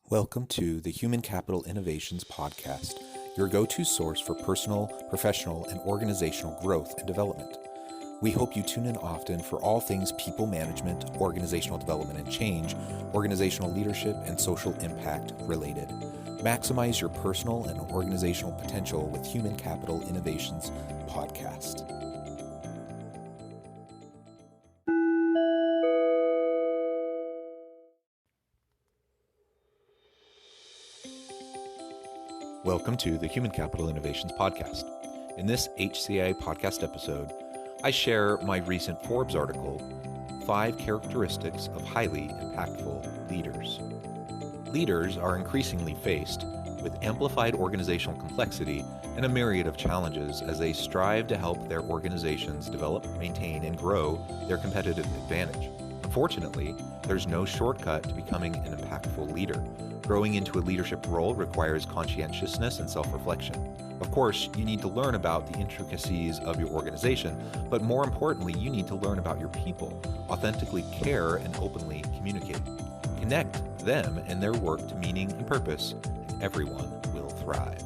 Welcome to the Human Capital Innovations Podcast, your go-to source for personal, professional, and organizational growth and development. We hope you tune in often for all things people management, organizational development and change, organizational leadership, and social impact related. Maximize your personal and organizational potential with Human Capital Innovations Podcast. Welcome to the Human Capital Innovations Podcast. In this HCI podcast episode, I share my recent Forbes article, 5 Characteristics of Highly Impactful Leaders. Leaders are increasingly faced with amplified organizational complexity and a myriad of challenges as they strive to help their organizations develop, maintain, and grow their competitive advantage. Unfortunately, there's no shortcut to becoming an impactful leader. Growing into a leadership role requires conscientiousness and self-reflection. Of course, you need to learn about the intricacies of your organization, but more importantly, you need to learn about your people, authentically care, and openly communicate. Connect them and their work to meaning and purpose, and everyone will thrive.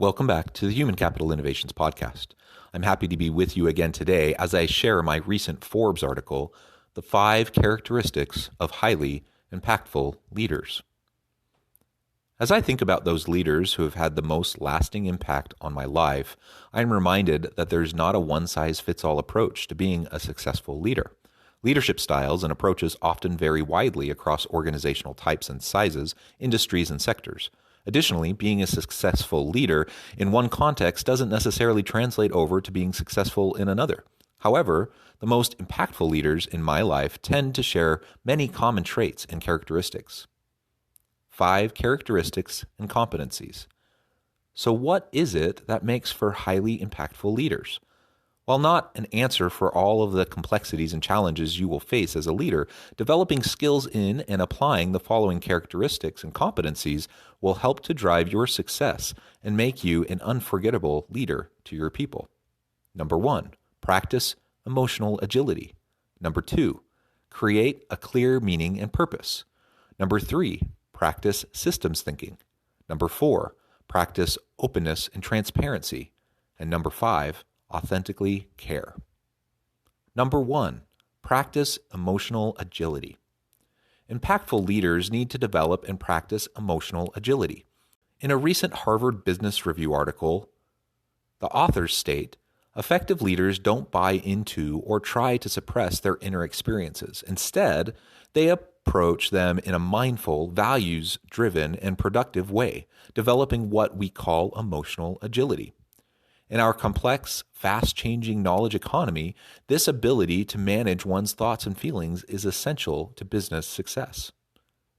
Welcome back to the Human Capital Innovations Podcast. I'm happy to be with you again today as I share my recent Forbes article, The 5 Characteristics of Highly Impactful Leaders. As I think about those leaders who have had the most lasting impact on my life, I'm reminded that there's not a one-size-fits-all approach to being a successful leader. Leadership styles and approaches often vary widely across organizational types and sizes, industries, and sectors. Additionally, being a successful leader in one context doesn't necessarily translate over to being successful in another. However, the most impactful leaders in my life tend to share many common traits and characteristics. 5 characteristics and competencies. So what is it that makes for highly impactful leaders? While not an answer for all of the complexities and challenges you will face as a leader, developing skills in and applying the following characteristics and competencies will help to drive your success and make you an unforgettable leader to your people. Number 1, practice emotional agility. Number 2, create a clear meaning and purpose. Number 3, practice systems thinking. Number 4, practice openness and transparency. And number 5, authentically care. Number 1, practice emotional agility. Impactful leaders need to develop and practice emotional agility. In a recent Harvard Business Review article, the authors state, effective leaders don't buy into or try to suppress their inner experiences. Instead, they approach them in a mindful, values-driven, and productive way, developing what we call emotional agility. In our complex, fast-changing knowledge economy, this ability to manage one's thoughts and feelings is essential to business success.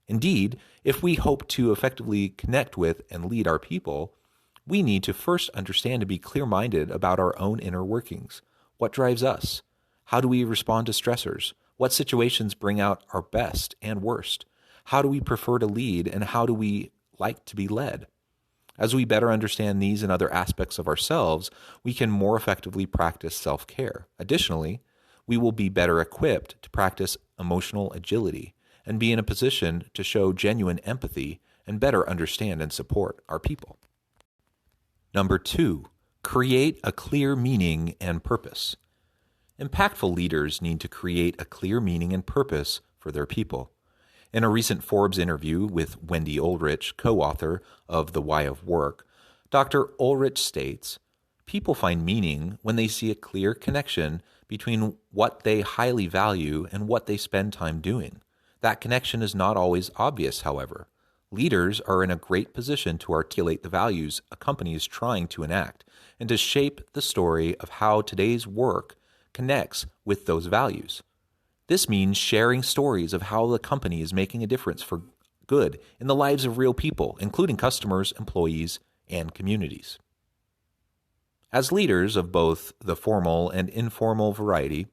Indeed, if we hope to effectively connect with and lead our people, we need to first understand and be clear-minded about our own inner workings. What drives us? How do we respond to stressors? What situations bring out our best and worst? How do we prefer to lead, and how do we like to be led? As we better understand these and other aspects of ourselves, we can more effectively practice self-care. Additionally, we will be better equipped to practice emotional agility and be in a position to show genuine empathy and better understand and support our people. Number 2, create a clear meaning and purpose. Impactful leaders need to create a clear meaning and purpose for their people. In a recent Forbes interview with Wendy Ulrich, co-author of The Why of Work, Dr. Ulrich states, people find meaning when they see a clear connection between what they highly value and what they spend time doing. That connection is not always obvious, however. Leaders are in a great position to articulate the values a company is trying to enact and to shape the story of how today's work connects with those values. This means sharing stories of how the company is making a difference for good in the lives of real people, including customers, employees, and communities. As leaders of both the formal and informal variety,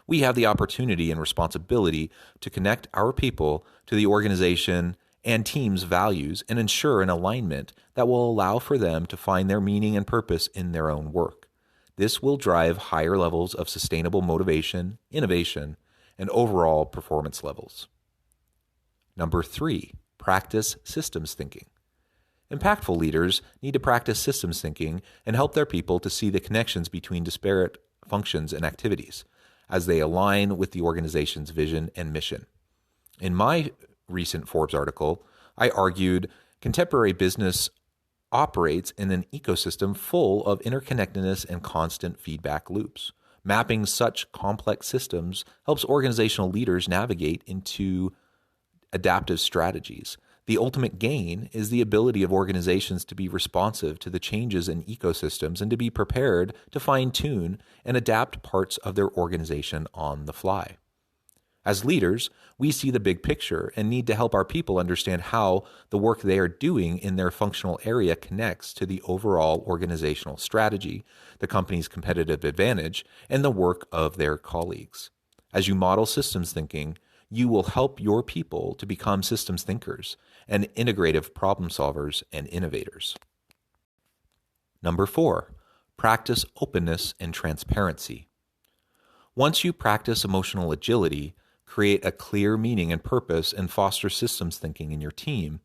We have the opportunity and responsibility to connect our people to the organization and team's values and ensure an alignment that will allow for them to find their meaning and purpose in their own work. This will drive higher levels of sustainable motivation, innovation, and overall performance levels. Number 3, practice systems thinking. Impactful leaders need to practice systems thinking and help their people to see the connections between disparate functions and activities as they align with the organization's vision and mission. In my recent Forbes article, I argued contemporary business operates in an ecosystem full of interconnectedness and constant feedback loops. Mapping such complex systems helps organizational leaders navigate into adaptive strategies. The ultimate gain is the ability of organizations to be responsive to the changes in ecosystems and to be prepared to fine-tune and adapt parts of their organization on the fly. As leaders, we see the big picture and need to help our people understand how the work they are doing in their functional area connects to the overall organizational strategy, the company's competitive advantage, and the work of their colleagues. As you model systems thinking, you will help your people to become systems thinkers and integrative problem solvers and innovators. Number 4, practice openness and transparency. Once you practice emotional agility, create a clear meaning and purpose, and foster systems thinking in your team,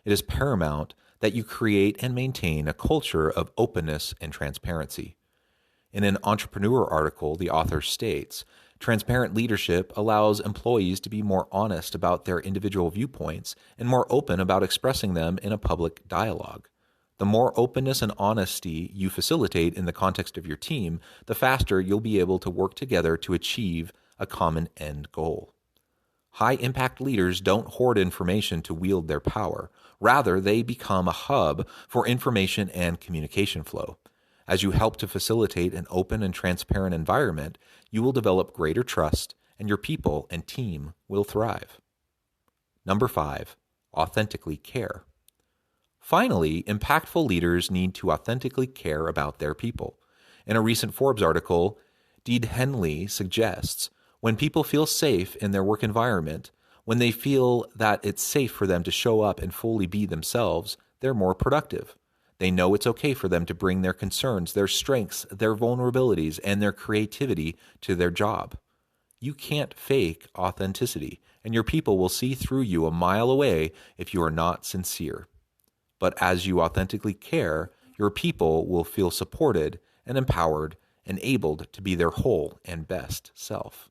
it is paramount that you create and maintain a culture of openness and transparency. In an entrepreneur article, the author states, transparent leadership allows employees to be more honest about their individual viewpoints and more open about expressing them in a public dialogue. The more openness and honesty you facilitate in the context of your team, the faster you'll be able to work together to achieve a common end goal. High-impact leaders don't hoard information to wield their power. Rather, they become a hub for information and communication flow. As you help to facilitate an open and transparent environment, you will develop greater trust, and your people and team will thrive. Number 5, authentically care. Finally, impactful leaders need to authentically care about their people. In a recent Forbes article, Deed Henley suggests when people feel safe in their work environment, when they feel that it's safe for them to show up and fully be themselves, they're more productive. They know it's okay for them to bring their concerns, their strengths, their vulnerabilities, and their creativity to their job. You can't fake authenticity, and your people will see through you a mile away if you are not sincere. But as you authentically care, your people will feel supported and empowered and able to be their whole and best self.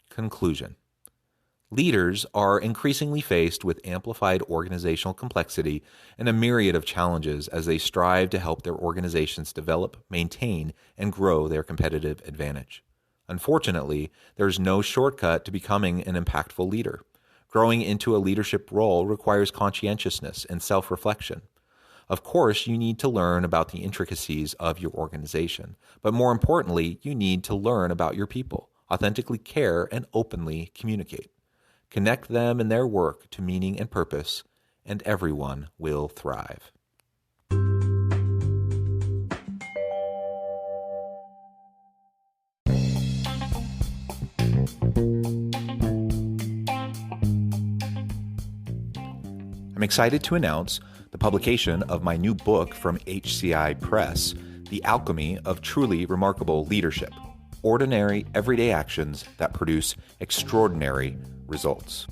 Conclusion. Leaders are increasingly faced with amplified organizational complexity and a myriad of challenges as they strive to help their organizations develop, maintain, and grow their competitive advantage. Unfortunately, there's no shortcut to becoming an impactful leader. Growing into a leadership role requires conscientiousness and self-reflection. Of course, you need to learn about the intricacies of your organization, but more importantly, you need to learn about your people, authentically care, and openly communicate. Connect them and their work to meaning and purpose, and everyone will thrive. I'm excited to announce the publication of my new book from HCI Press, The Alchemy of Truly Remarkable Leadership: Ordinary, Everyday Actions that Produce Extraordinary Results.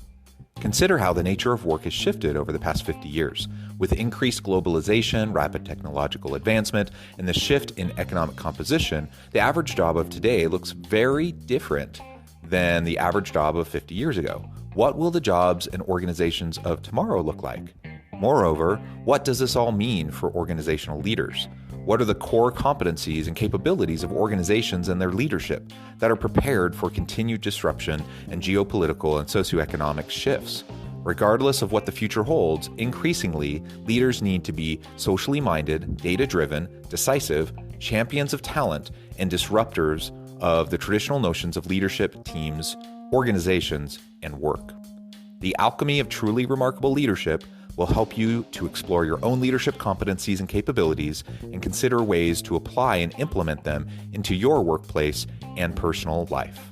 Consider how the nature of work has shifted over the past 50 years. With increased globalization, rapid technological advancement, and the shift in economic composition, the average job of today looks very different than the average job of 50 years ago. What will the jobs and organizations of tomorrow look like? Moreover, what does this all mean for organizational leaders? What are the core competencies and capabilities of organizations and their leadership that are prepared for continued disruption and geopolitical and socioeconomic shifts? Regardless of what the future holds, increasingly, leaders need to be socially minded, data-driven, decisive, champions of talent, and disruptors of the traditional notions of leadership, teams, organizations, and work. The Alchemy of Truly Remarkable Leadership will help you to explore your own leadership competencies and capabilities and consider ways to apply and implement them into your workplace and personal life.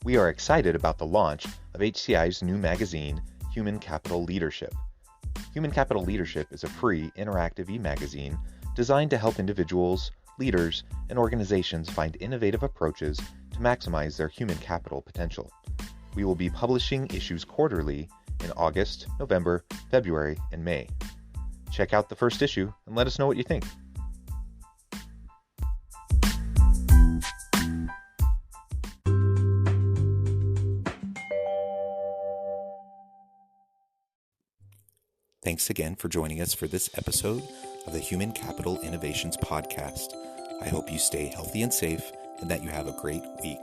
We are excited about the launch of HCI's new magazine, Human Capital Leadership. Human Capital Leadership is a free, interactive e-magazine designed to help individuals, leaders, and organizations find innovative approaches to maximize their human capital potential. We will be publishing issues quarterly in August, November, February, and May. Check out the first issue and let us know what you think. Thanks again for joining us for this episode of the Human Capital Innovations Podcast. I hope you stay healthy and safe and that you have a great week.